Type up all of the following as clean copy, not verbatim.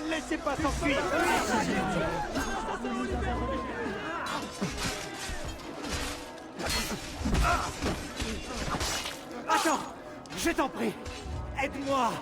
Laissez pas s'enfuir. Attends, je t'en prie. Aide-moi.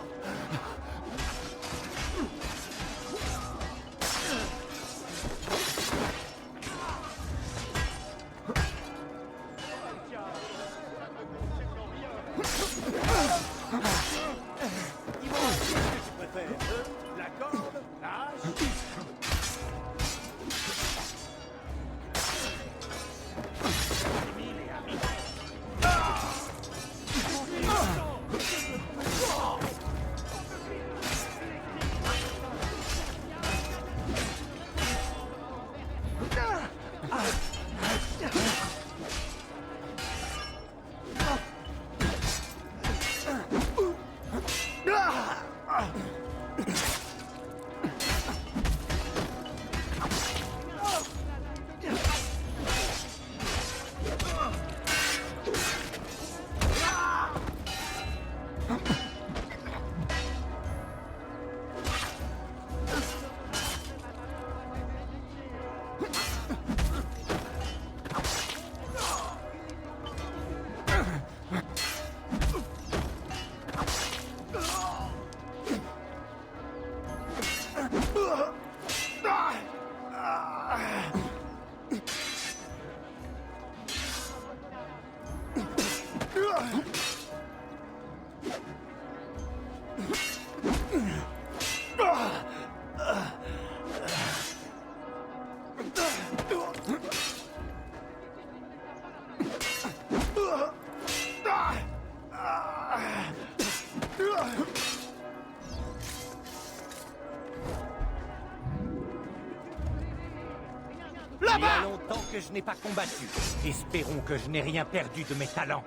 Il y a longtemps que je n'ai pas combattu. Espérons que je n'ai rien perdu de mes talents.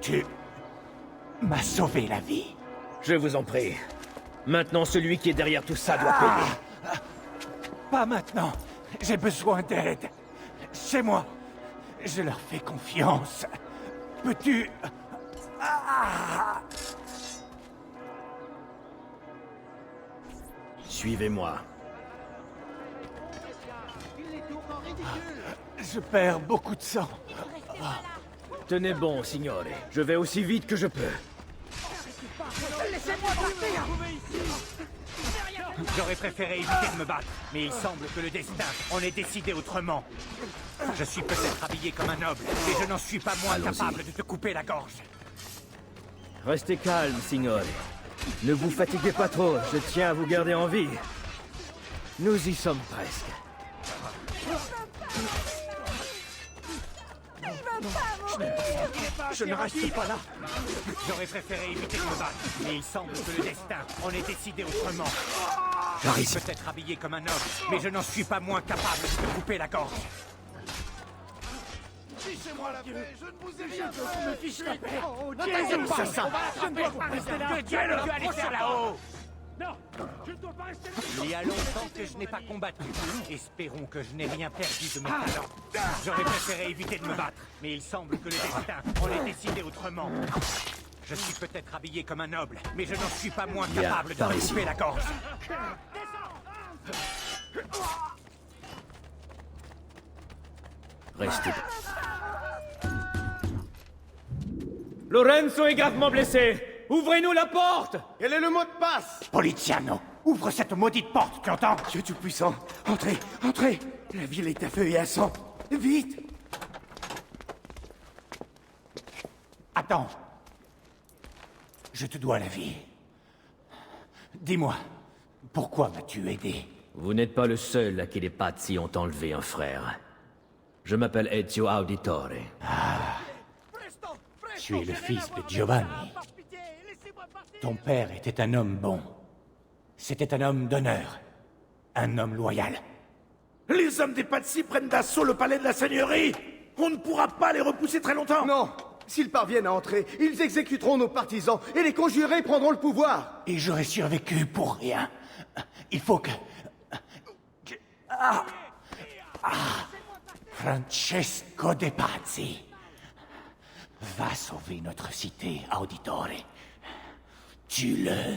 Tu m'as sauvé la vie. Je vous en prie. Maintenant, celui qui est derrière tout ça doit payer. Pas maintenant. J'ai besoin d'aide. C'est moi. Je leur fais confiance. Peux-tu... Suivez-moi. Je perds beaucoup de sang. Tenez bon, signore. Je vais aussi vite que je peux. Laissez-moi partir. J'aurais préféré éviter de me battre, mais il semble que le destin en ait décidé autrement. Je suis peut-être habillé comme un noble, mais je n'en suis pas moins capable de te couper la gorge. Restez calme, signore. Ne vous fatiguez pas trop, je tiens à vous garder en vie. Nous y sommes presque. Je ne reste pas là. J'aurais préféré éviter de me battre, mais il semble que le destin en ait décidé autrement. Je suis peut-être habillé comme un noble, mais je n'en suis pas moins capable de te couper la gorge. Fichez-moi la paix, je ne vous ai rien fait. Me fiche la paix. N'attendez pas, ça. Je ne dois pas rester là. Que diable tu allais faire là-haut? Non, je ne dois pas rester là. Il y a longtemps que je n'ai pas combattu. Espérons que je n'ai rien perdu de mes talents. J'aurais préféré éviter de me battre, mais il semble que le destin en ait décidé autrement. Je suis peut-être habillé comme un noble, mais je n'en suis pas moins capable de te couper la gorge. Restez. Lorenzo est gravement blessé. Ouvrez-nous la porte! Quel est le mot de passe? Poliziano, ouvre cette maudite porte, tu entends? Dieu Tout-Puissant, entrez, entrez. La ville est à feu et à sang. Vite. Attends. Je te dois la vie. Dis-moi, pourquoi m'as-tu aidé? Vous n'êtes pas le seul à qui les Pazzi ont enlevé un frère. Je m'appelle Ezio Auditore. Tu es le fils de Giovanni. Ton père était un homme bon. C'était un homme d'honneur. Un homme loyal. Les hommes des Pazzi prennent d'assaut le palais de la seigneurie. On ne pourra pas les repousser très longtemps. Non. S'ils parviennent à entrer, ils exécuteront nos partisans et les conjurés prendront le pouvoir. Et j'aurais survécu pour rien. Il faut que... Francesco de Pazzi. Va sauver notre cité, Auditore. Tue-le.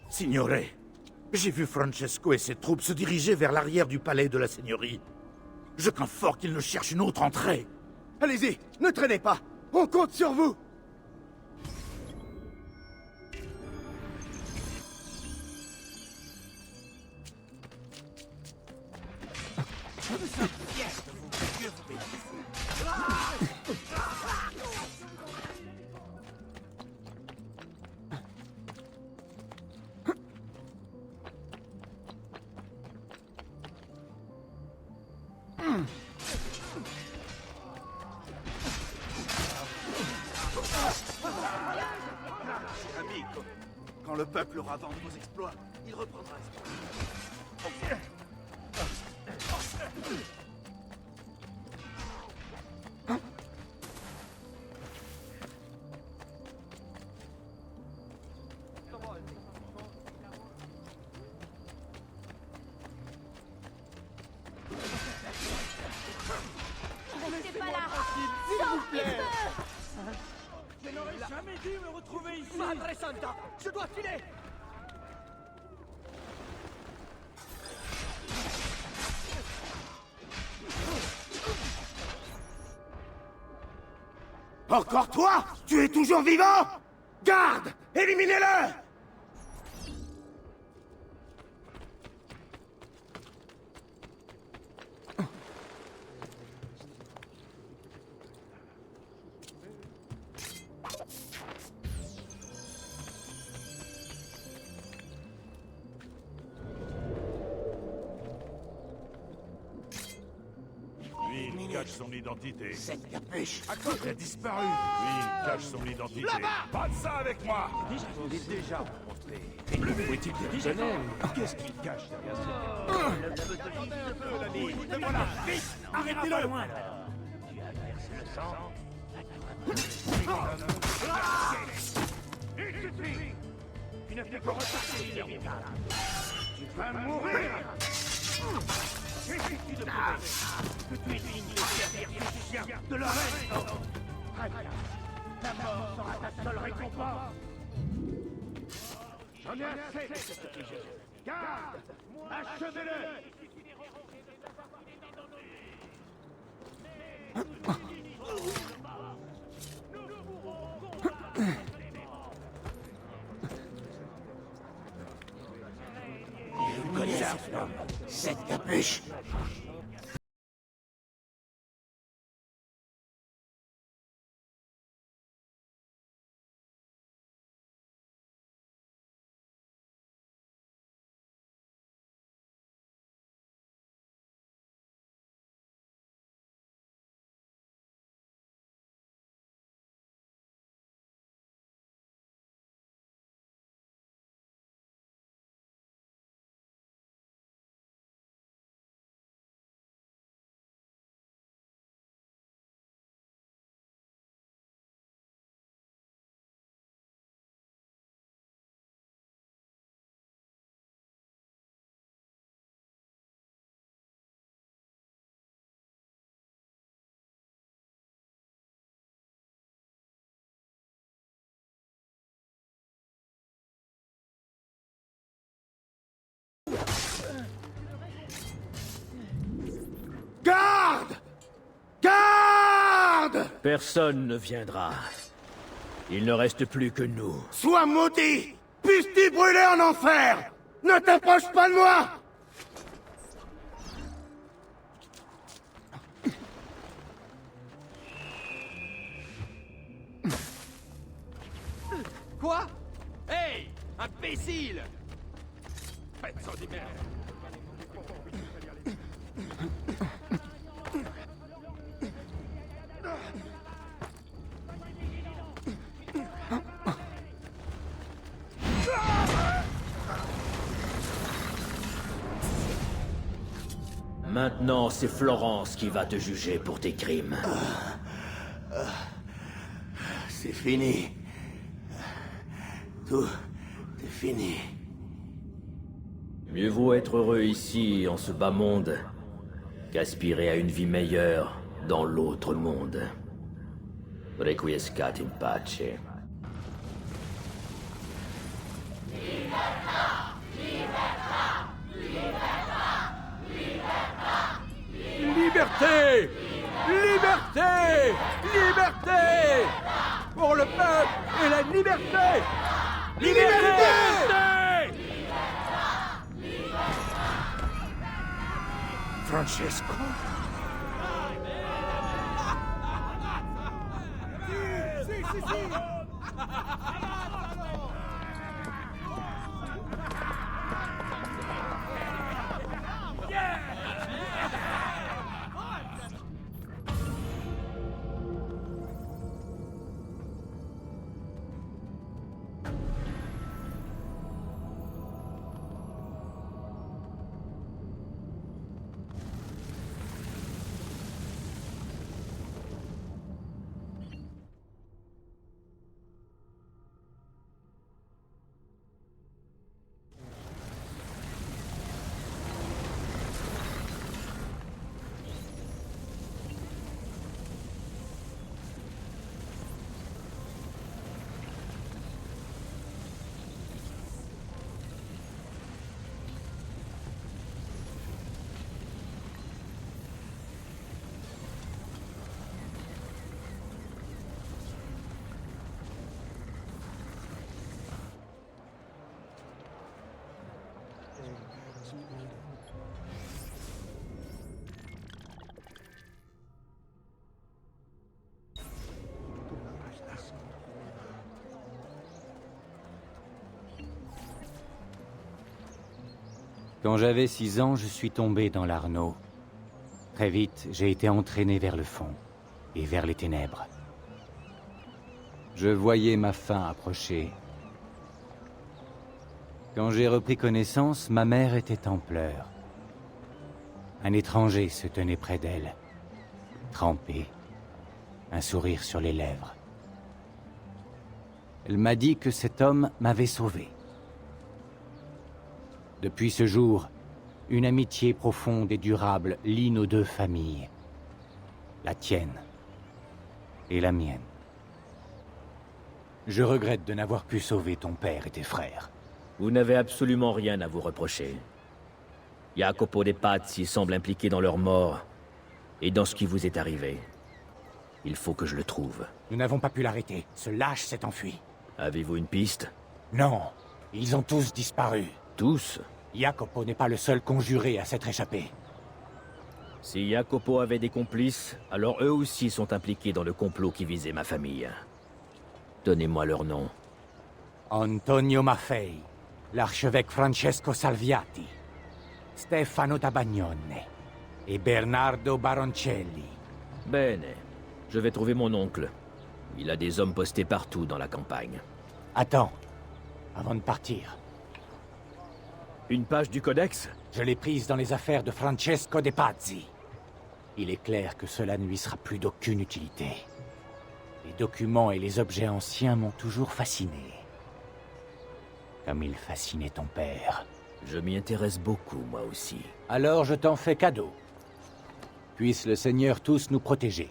Signore, j'ai vu Francesco et ses troupes se diriger vers l'arrière du palais de la seigneurie. Je crains fort qu'ils ne cherchent une autre entrée. Allez-y, ne traînez pas. On compte sur vous. Amico, quand le peuple aura vendu vos exploits, il reprendra espoir. Restez pas là. Sortez feu. Je n'aurais jamais dû me retrouver ici. Madre Santa, je dois filer. Encore toi? Tu es toujours vivant? Garde! Éliminez-le! Lui, il cache son identité. Cette capuche! Il a disparu. Lui, il cache son identité. Pas de ça avec moi. Il est déjà rencontré. Où est-il personnel? Qu'est-ce qu'il cache derrière Voilà! Vite! Arrêtez-le! Tu as versé le sang. Il suffit. Tu ne fais que retarder l'inévitable. Tu vas mourir. Suffit de prouver que tu es digne de servir tes chiens de la reine. Très bien. La mort sera ta seule récompense. J'en ai assez de cette pigeon. Garde! Achevez-le! Vous connaissez cet homme? Cette capuche! Garde! Garde! Personne ne viendra. Il ne reste plus que nous. Sois maudit! Puisses-tu brûler en enfer! Ne t'approche pas de moi! Quoi? Hey! Imbécile! Faites sans merde. Maintenant, c'est Florence qui va te juger pour tes crimes. C'est fini. Tout est fini. Mieux vaut être heureux ici, en ce bas monde, qu'aspirer à une vie meilleure dans l'autre monde. Requiescat in pace. Liberté! Liberté! Liberté! Pour le peuple et la liberté! Liberté! Francesco? Quand j'avais 6 ans, je suis tombé dans l'Arno. Très vite, j'ai été entraîné vers le fond et vers les ténèbres. Je voyais ma fin approcher. Quand j'ai repris connaissance, ma mère était en pleurs. Un étranger se tenait près d'elle, trempé, un sourire sur les lèvres. Elle m'a dit que cet homme m'avait sauvé. Depuis ce jour, une amitié profonde et durable lie nos deux familles. La tienne et la mienne. Je regrette de n'avoir pu sauver ton père et tes frères. Vous n'avez absolument rien à vous reprocher. Jacopo de Pazzi semble impliqué dans leur mort et dans ce qui vous est arrivé. Il faut que je le trouve. Nous n'avons pas pu l'arrêter. Ce lâche s'est enfui. Avez-vous une piste? Non, ils ont tous disparu. Tous? Jacopo n'est pas le seul conjuré à s'être échappé. Si Jacopo avait des complices, alors eux aussi sont impliqués dans le complot qui visait ma famille. Donnez-moi leur nom. Antonio Maffei, l'archevêque Francesco Salviati, Stefano da Bagnone et Bernardo Baroncelli. Bene. Je vais trouver mon oncle. Il a des hommes postés partout dans la campagne. Attends, avant de partir. Une page du codex? Je l'ai prise dans les affaires de Francesco de Pazzi. Il est clair que cela ne lui sera plus d'aucune utilité. Les documents et les objets anciens m'ont toujours fasciné. Comme il fascinait ton père. Je m'y intéresse beaucoup, moi aussi. Alors je t'en fais cadeau. Puisse le Seigneur tous nous protéger.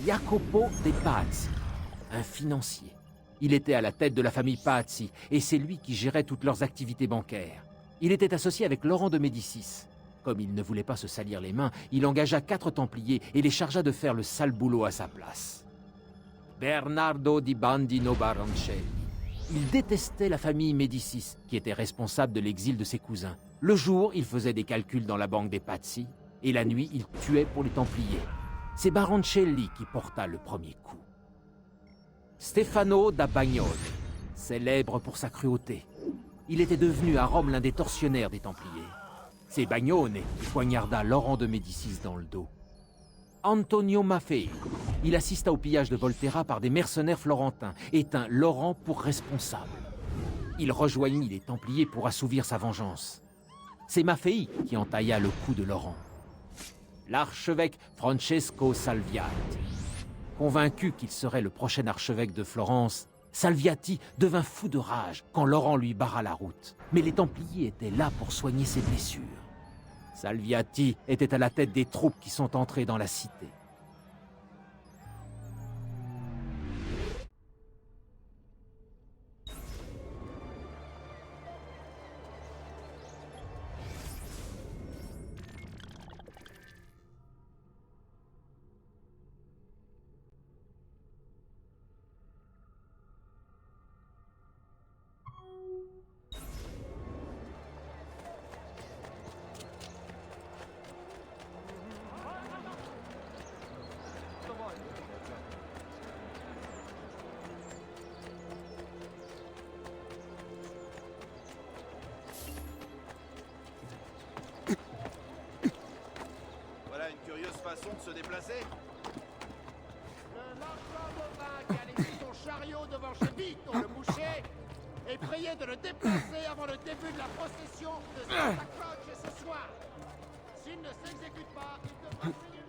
Jacopo de Pazzi, un financier. Il était à la tête de la famille Pazzi, et c'est lui qui gérait toutes leurs activités bancaires. Il était associé avec Laurent de Médicis. Comme il ne voulait pas se salir les mains, il engagea 4 Templiers et les chargea de faire le sale boulot à sa place. Bernardo di Bandino Baroncelli. Il détestait la famille Médicis, qui était responsable de l'exil de ses cousins. Le jour, il faisait des calculs dans la banque des Pazzi, et la nuit, il tuait pour les Templiers. C'est Baroncelli qui porta le premier coup. Stefano da Bagnone, célèbre pour sa cruauté. Il était devenu à Rome l'un des tortionnaires des Templiers. C'est Bagnone qui poignarda Laurent de Médicis dans le dos. Antonio Maffei. Il assista au pillage de Volterra par des mercenaires florentins et tint Laurent pour responsable. Il rejoignit les Templiers pour assouvir sa vengeance. C'est Maffei qui entailla le cou de Laurent. L'archevêque Francesco Salviati. Convaincu qu'il serait le prochain archevêque de Florence, Salviati devint fou de rage quand Laurent lui barra la route. Mais les Templiers étaient là pour soigner ses blessures. Salviati était à la tête des troupes qui sont entrées dans la cité. Voilà une curieuse façon de se déplacer. Le marchand de vin qui a laissé son chariot devant chez Vito le boucher est prié de le déplacer avant le début de la procession de Santa Croce ce soir. S'il ne s'exécute pas, il devra payer.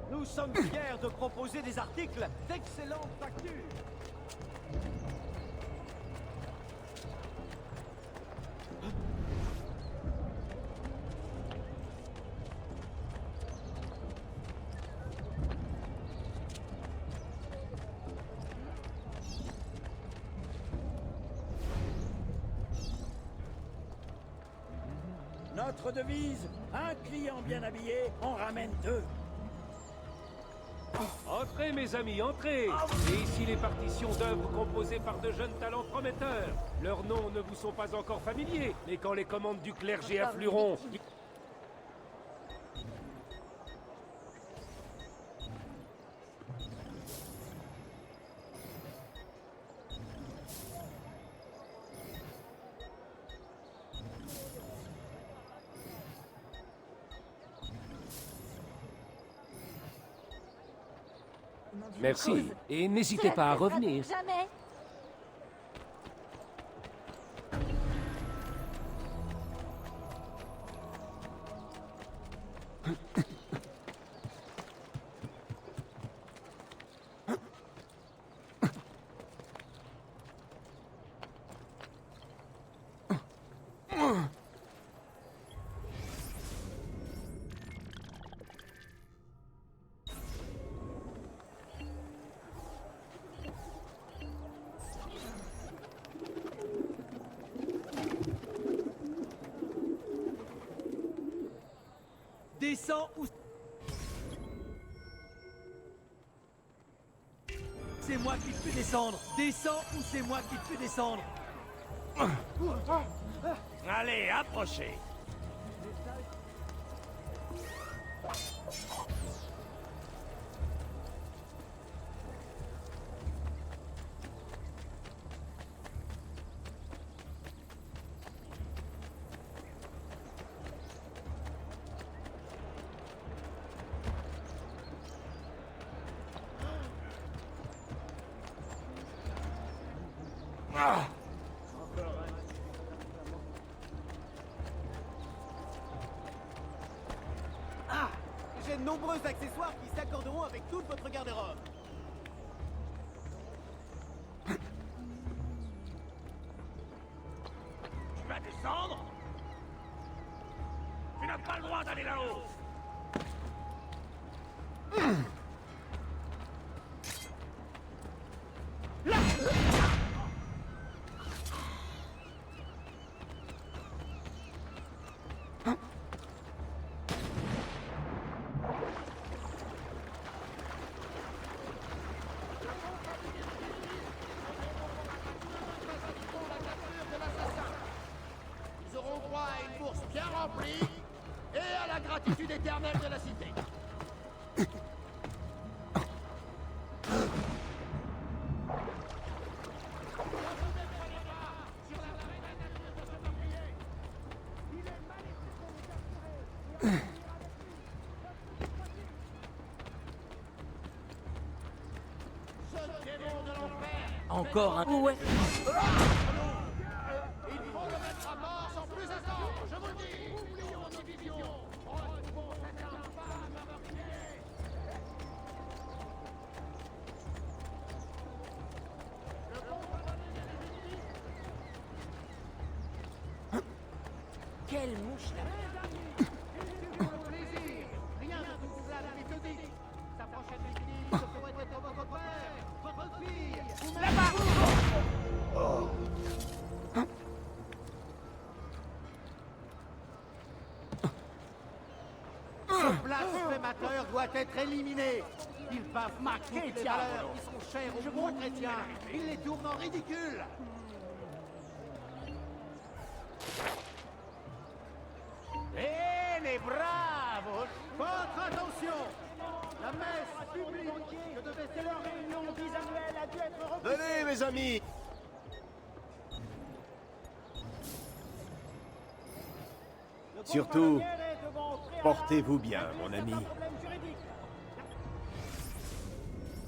Nous sommes fiers de proposer des articles d'excellente facture. Notre devise, un client bien habillé en ramène deux. Entrez mes amis, entrez. Et ici les partitions d'œuvres composées par de jeunes talents prometteurs. Leurs noms ne vous sont pas encore familiers, mais quand les commandes du clergé afflueront... Merci, et n'hésitez pas à revenir. Jamais. Descends ou... C'est moi qui te fais descendre. Descends ou c'est moi qui te fais descendre. Allez, approchez. de nombreux accessoires qui s'accorderont avec toute votre garde-robe. Tu vas descendre? Tu n'as pas le droit d'aller là-haut! Ils auront droit à une bourse bien remplie et à la gratitude éternelle de la cité. Encore un... Ouais. Il faut le mettre à mort sans plus attendre, je vous le dis. Oublions nos visions. Retrouvons cette infâme meurtrier. Quelle mouche là. Plaisir. Rien de tout cela n'est méthodique. Sa prochaine victime se pourrait être votre père, votre fille, ou même Ce blasphémateur doit être éliminé. Ils bafouent toutes les valeurs qui sont chères aux bons chrétiens. Ils les tournent en ridicule. Les bravos, votre attention. La messe publique que devait être leur réunion bisannuelle a dû être repoussée. Venez, mes amis. Surtout, portez-vous bien, mon ami.